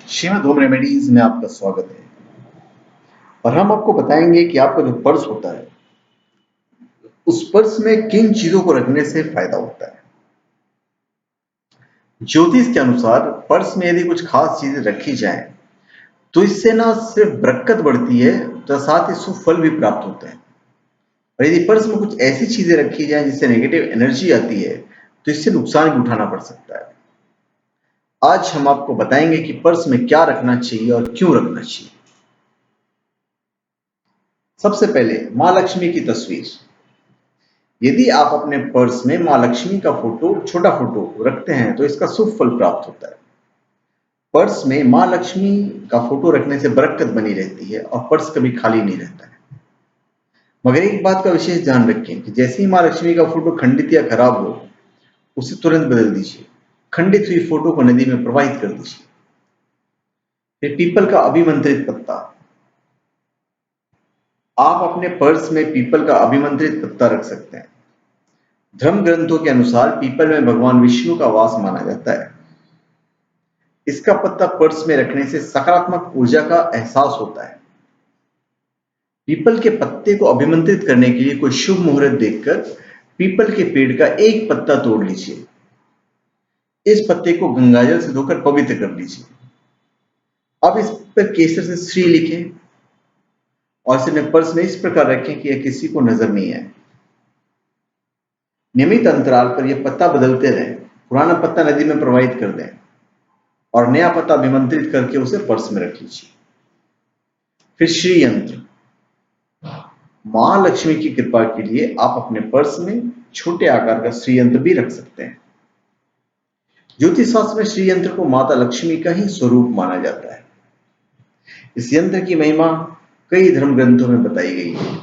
Shrimad home remedies में आपका स्वागत है। और हम आपको बताएंगे कि आपका जो पर्स होता है उस पर्स में किन चीजों को रखने से फायदा होता है। ज्योतिष के अनुसार पर्स में यदि कुछ खास चीजें रखी जाएं तो इससे ना सिर्फ बरकत बढ़ती है तो साथ ही शुभ फल भी प्राप्त होते हैं। और यदि पर्स में कुछ ऐसी चीजें रखी जाएं जिससे नेगेटिव एनर्जी आती है तो इससे नुकसान भी उठाना पड़ सकता है। आज हम आपको बताएंगे कि पर्स में क्या रखना चाहिए और क्यों रखना चाहिए। सबसे पहले माँ लक्ष्मी की तस्वीर। यदि आप अपने पर्स में माँ लक्ष्मी का छोटा फोटो रखते हैं तो इसका शुभ फल प्राप्त होता है। पर्स में माँ लक्ष्मी का फोटो रखने से बरकत बनी रहती है और पर्स कभी खाली नहीं रहता है। मगर एक बात का विशेष ध्यान रखें कि जैसे ही माँ लक्ष्मी का फोटो खंडित या खराब हो उसे तुरंत बदल दीजिए। खंडित हुई फोटो को नदी में प्रवाहित कर दीजिए। फिर पीपल का अभिमंत्रित पत्ता। आप अपने पर्स में पीपल का अभिमंत्रित पत्ता रख सकते हैं। धर्म ग्रंथों के अनुसार पीपल में भगवान विष्णु का वास माना जाता है। इसका पत्ता पर्स में रखने से सकारात्मक ऊर्जा का एहसास होता है। पीपल के पत्ते को अभिमंत्रित करने के लिए कोई शुभ मुहूर्त देखकर पीपल के पेड़ का एक पत्ता तोड़ लीजिए। इस पत्ते को गंगाजल से धोकर पवित्र कर लीजिए। अब इस पर केसर से श्री लिखें और इसे अपने पर्स में इस प्रकार रखें कि यह किसी को नजर नहीं आए। नियमित अंतराल पर यह पत्ता बदलते रहें। पुराना पत्ता नदी में प्रवाहित कर दें और नया पत्ता अभिमंत्रित करके उसे पर्स में रख लीजिए। फिर श्री यंत्र। मां लक्ष्मी की कृपा के लिए आप अपने पर्स में छोटे आकार का श्री यंत्र भी रख सकते हैं। ज्योतिष शास्त्र में श्री यंत्र को माता लक्ष्मी का ही स्वरूप माना जाता है। इस यंत्र की महिमा कई धर्म ग्रंथों में बताई गई है।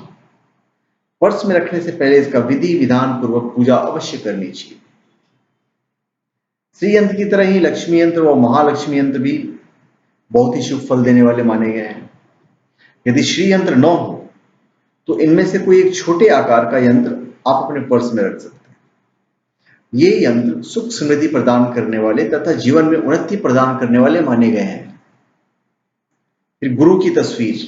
पर्स में रखने से पहले इसका विधि विधान पूर्वक पूजा अवश्य करनी चाहिए। श्री यंत्र की तरह ही लक्ष्मी यंत्र व महालक्ष्मी यंत्र भी बहुत ही शुभ फल देने वाले माने गए हैं। यदि श्री यंत्र न हो तो इनमें से कोई एक छोटे आकार का यंत्र आप अपने पर्स में रख सकते हैं। ये यंत्र सुख समृद्धि प्रदान करने वाले तथा जीवन में उन्नति प्रदान करने वाले माने गए हैं। फिर गुरु की तस्वीर।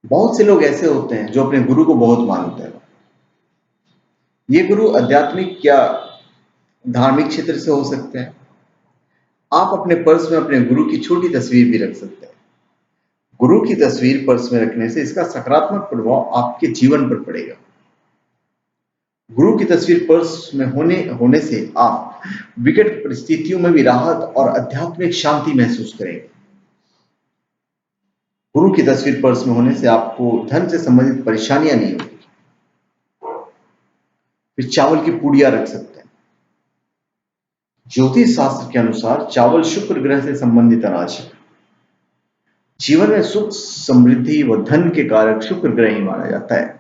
बहुत से लोग ऐसे होते हैं जो अपने गुरु को बहुत मानते हैं। ये गुरु आध्यात्मिक या धार्मिक क्षेत्र से हो सकते हैं। आप अपने पर्स में अपने गुरु की छोटी तस्वीर भी रख सकते हैं। गुरु की तस्वीर पर्स में रखने से इसका सकारात्मक प्रभाव आपके जीवन पर पड़ेगा। गुरु की तस्वीर पर्स में होने से आप विकट परिस्थितियों में भी राहत और आध्यात्मिक शांति महसूस करेंगे। गुरु की तस्वीर पर्स में होने से आपको धन से संबंधित परेशानियां नहीं होगी। फिर चावल की पुड़िया रख सकते हैं। ज्योतिष शास्त्र के अनुसार चावल शुक्र ग्रह से संबंधित अनाज है। जीवन में सुख समृद्धि व धन के कारक शुक्र ग्रह ही माना जाता है।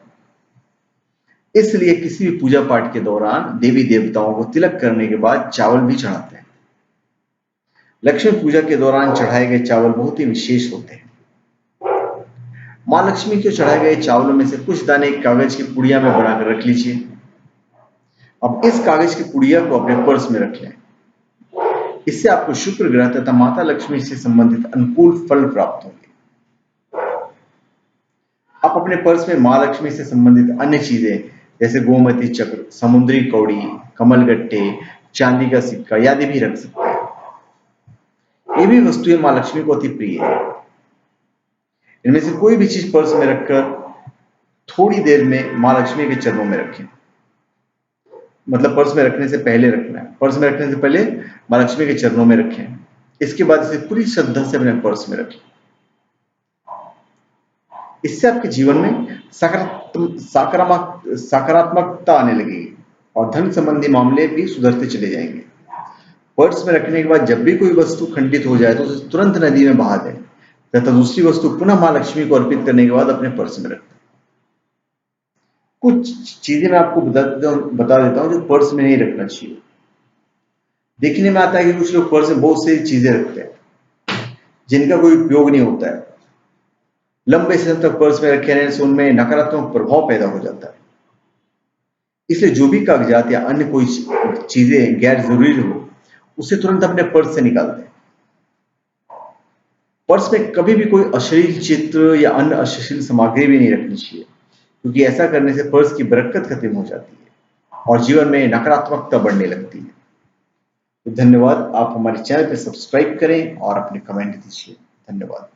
इसलिए किसी भी पूजा पाठ के दौरान देवी देवताओं को तिलक करने के बाद चावल भी चढ़ाते हैं। लक्ष्मी पूजा के दौरान चढ़ाए गए चावल बहुत ही विशेष होते हैं। मां लक्ष्मी को चढ़ाए गए चावलों में से कुछ दाने कागज की पुड़िया में बनाकर रख लीजिए। अब इस कागज की पुड़िया को अपने पर्स में रख लें। इससे आपको शुक्र ग्रह तथा माता लक्ष्मी से संबंधित अनुकूल फल प्राप्त होंगे। आप अपने पर्स में मां लक्ष्मी से संबंधित अन्य चीजें जैसे गोमती चक्र, समुद्री कौड़ी, कमलगट्टे, चांदी का सिक्का आदि भी रख सकते हैं। ये भी वस्तुएं मां लक्ष्मी को अति प्रिय है। इनमें से कोई भी चीज पर्स में रखकर थोड़ी देर में मां लक्ष्मी के चरणों में रखें। मतलब पर्स में रखने से पहले रखना है। पर्स में रखने से पहले मां लक्ष्मी के चरणों में रखें। इसके बाद इसे पूरी श्रद्धा से अपने पर्स में रखें। इससे आपके जीवन में सकारात्मकता आने लगेगी और धन संबंधी मामले भी सुधरते चले जाएंगे। पर्स में रखने के बाद जब भी कोई वस्तु खंडित हो जाए तो उसे तुरंत नदी में बहा दें तथा दूसरी वस्तु पुनः मां लक्ष्मी को अर्पित करने के बाद अपने पर्स में रखें। कुछ चीजें मैं आपको बता देता हूं जो पर्स में नहीं रखना चाहिए। देखने में आता है कि कुछ लोग पर्स में बहुत सारी चीजें रखते हैं जिनका कोई उपयोग नहीं होता है। लंबे समय तक पर्स में रखे रहने से उनमें नकारात्मक प्रभाव पैदा हो जाता है। इसलिए जो भी कागजात या अन्य कोई चीजें गैर जरूरी हो उसे तुरंत अपने पर्स से निकाल दें। पर्स में कभी भी कोई अश्लील चित्र या अन्य अश्लील सामग्री भी नहीं रखनी चाहिए, क्योंकि ऐसा करने से पर्स की बरकत खत्म हो जाती है और जीवन में नकारात्मकता बढ़ने लगती है। तो धन्यवाद। आप हमारे चैनल पर सब्सक्राइब करें और अपने कमेंट दीजिए। धन्यवाद।